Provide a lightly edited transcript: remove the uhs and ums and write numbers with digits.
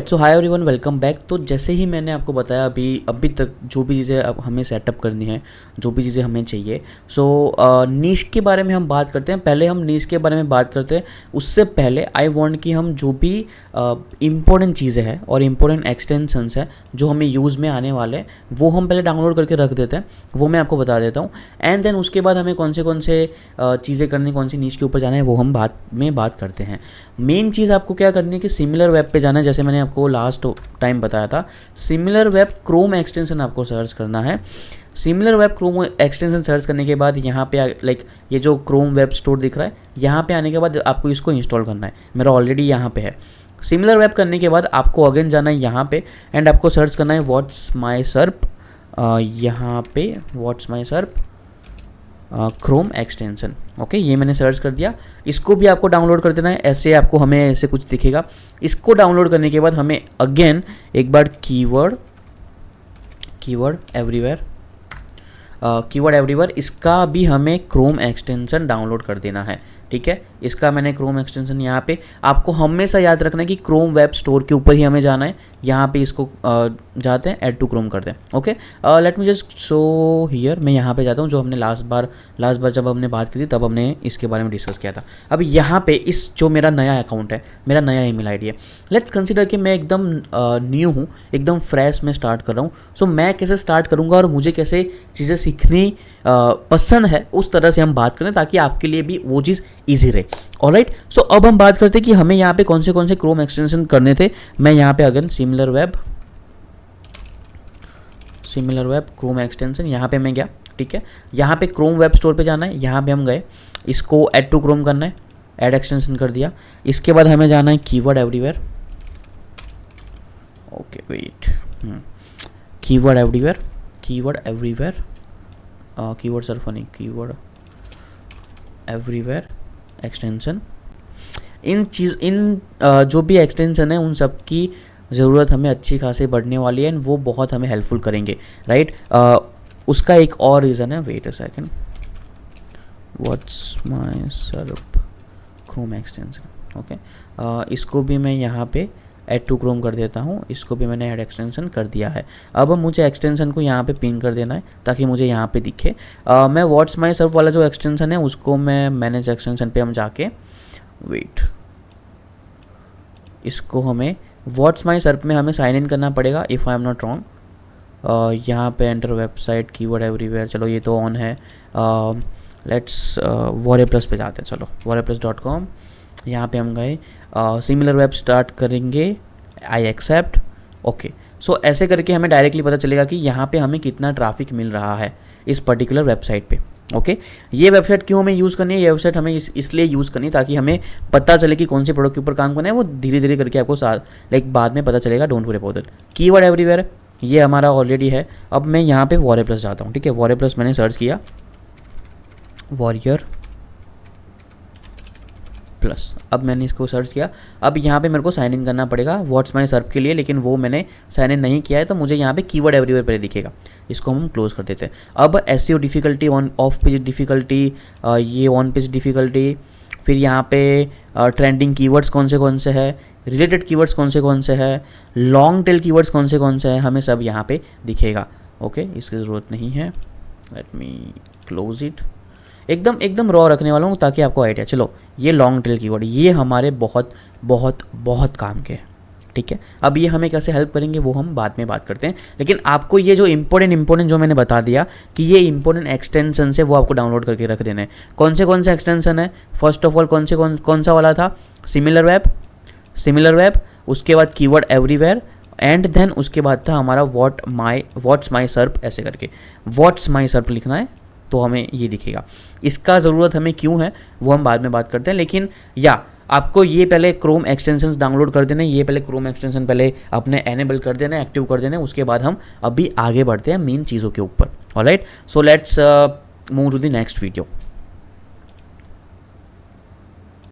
सो hi everyone, welcome back. तो जैसे ही मैंने आपको बताया अभी तक जो भी चीज़ें अब हमें सेटअप करनी है, जो भी चीज़ें हमें चाहिए, नीश के बारे में हम बात करते हैं। पहले हम नीश के बारे में बात करते हैं, उससे पहले आई वांट कि हम जो भी इम्पोर्टेंट चीज़ें हैं और इम्पोर्टेंट एक्सटेंशंस हैं जो हमें यूज़ में आने वाले हैं वो हम पहले डाउनलोड करके रख देते हैं। वो मैं आपको बता देता हूँ एंड देन उसके बाद हमें कौन से चीज़ें करनी, कौन सी नीश के ऊपर जाना है वो हम बात करते हैं। मेन चीज़ आपको क्या करनी है कि सिमिलर वेब पे जाना है। जैसे मैंने आपको लास्ट टाइम बताया था, सिमिलर वेब क्रोम एक्सटेंशन आपको सर्च करना है। Similar web Chrome extension search करने के बाद यहाँ पे ये जो क्रोम वेब स्टोर दिख रहा है, यहाँ पे आने के बाद आपको इसको इंस्टॉल करना है। मेरा ऑलरेडी यहाँ पे है। सिमिलर वेब करने के बाद आपको अगेन जाना है यहाँ पे एंड आपको सर्च करना है व्हाट्स माई सर्प। यहाँ पे व्हाट्स माई सर्प क्रोम एक्सटेंशन। ओके, ये मैंने सर्च कर दिया। इसको भी आपको डाउनलोड कर देना है। ऐसे आपको हमें ऐसे कुछ दिखेगा। इसको डाउनलोड करने के बाद हमें अगेन एक बार कीवर्ड एवरीवेयर इसका भी हमें क्रोम एक्सटेंशन डाउनलोड कर देना है। ठीक है, इसका मैंने क्रोम एक्सटेंशन यहाँ पे आपको हमेशा याद रखना है कि क्रोम वेब स्टोर के ऊपर ही हमें जाना है। यहाँ पे इसको जाते हैं, ऐड टू क्रोम करते हैं। Okay, let me just show here. मैं यहाँ पे जाता हूँ, जो हमने लास्ट बार जब हमने बात की थी तब हमने इसके बारे में डिस्कस किया था। अब यहाँ पे इस जो मेरा नया अकाउंट है, मेरा नया ईमेल आईडी है, लेट्स कंसिडर कि मैं एकदम न्यू हूँ, एकदम फ्रेश में स्टार्ट कर रहा हूँ। सो मैं कैसे स्टार्ट करूँगा और मुझे कैसे चीज़ें सीखनी पसंद है, उस तरह से हम बात करें ताकि आपके लिए भी वो चीज़ ईजी रहे। ऑलराइट, सो अब हम बात करते हैं कि हमें यहाँ पे कौन से क्रोम एक्सटेंशन करने थे। मैं यहाँ पे again similar web Chrome extension, यहाँ पे मैं गया। ठीक है, यहाँ पे क्रोम वेब स्टोर पे जाना है, यहाँ पे हम गए, इसको ऐड टू क्रोम करना है, ऐड एक्सटेंशन कर दिया। इसके बाद हमें जाना है keyword everywhere. Okay wait, keyword everywhere extension. इन जो भी एक्सटेंशन है उन सब की ज़रूरत हमें अच्छी खासी बढ़ने वाली है एंड वो बहुत हमें हेल्पफुल करेंगे। राइट, उसका एक और रीज़न है, wait a second, what's my SERP Chrome extension. Okay, इसको भी मैं यहाँ पे ऐड टू क्रोम कर देता हूँ। इसको भी मैंने ऐड एक्सटेंशन कर दिया है। अब मुझे एक्सटेंशन को यहाँ पे पिन कर देना है ताकि मुझे यहाँ पे दिखे। मैं व्हाट्स माई सर्फ वाला जो एक्सटेंशन है उसको मैं मैनेज एक्सटेंशन पे हम जाके वेट, इसको हमें व्हाट्स माई सर्फ में हमें साइन इन करना पड़ेगा if I am not wrong. यहाँ पे एंटर वेबसाइट कीवर्ड एवरीवेयर, चलो ये तो ऑन है। लेट्स वॉरेप्लस पे जाते हैं। चलो warriorplus.com, यहाँ पे हम गए, सिमिलर वेब स्टार्ट करेंगे, आई एक्सेप्ट। ओके, सो ऐसे करके हमें डायरेक्टली पता चलेगा कि यहाँ पे हमें कितना ट्रैफिक मिल रहा है इस पर्टिकुलर वेबसाइट पे। ओके, ये वेबसाइट क्यों हमें यूज़ करनी है, ये वेबसाइट हमें इसलिए यूज़ करनी है ताकि हमें पता चले कि कौन से प्रोडक्ट के ऊपर काम करना है। वो धीरे धीरे करके आपको बाद में पता चलेगा। Don't worry about it. Keyword everywhere ये हमारा ऑलरेडी है। अब मैं यहाँ पे वॉरियरप्लस जाता हूँ। ठीक है, वॉरियरप्लस मैंने सर्च किया, वॉरियर प्लस। अब मैंने इसको सर्च किया। अब यहाँ पे मेरे को साइन इन करना पड़ेगा व्हाट्स माई सर्फ के लिए, लेकिन वो मैंने साइन इन नहीं किया है तो मुझे यहाँ पे कीवर्ड एवरीवेयर पर दिखेगा। इसको हम क्लोज कर देते हैं। अब SEO difficulty, of page difficulty, ये ऑन पेज डिफ़िकल्टी, फिर यहाँ पे ट्रेंडिंग कीवर्ड्स कौन से है, रिलेटेड कीवर्ड्स कौन से है, लॉन्ग टेल कीवर्ड्स कौन से हैं, हमें सब यहाँ पे दिखेगा। ओके, इसकी ज़रूरत नहीं है, लेट मी क्लोज इट। एकदम रॉ रखने वाला हूँ ताकि आपको आइडिया। चलो, ये लॉन्ग टेल कीवर्ड ये हमारे बहुत काम के हैं। ठीक है, अब ये हमें कैसे हेल्प करेंगे वो हम बाद में बात करते हैं, लेकिन आपको ये जो इम्पोर्टेंट जो मैंने बता दिया कि ये इम्पोर्टेंट एक्सटेंशन है वो आपको डाउनलोड करके रख देना है। कौन से एक्सटेंशन है, फर्स्ट ऑफ ऑल कौन सा वाला था, सिमिलर वेब, उसके बाद कीवर्ड एवरीवेयर एंड देन उसके बाद था हमारा व्हाट्स माई सर्प। ऐसे करके व्हाट्स माई सर्प लिखना है तो हमें ये दिखेगा। इसका ज़रूरत हमें क्यों है वो हम बाद में बात करते हैं, लेकिन आपको ये पहले क्रोम एक्सटेंशंस डाउनलोड कर देना है। ये पहले क्रोम एक्सटेंशन पहले अपने एनेबल कर देना है, एक्टिव कर देना है। उसके बाद हम अभी आगे बढ़ते हैं मेन चीज़ों के ऊपर। Alright, so let's move to the next video.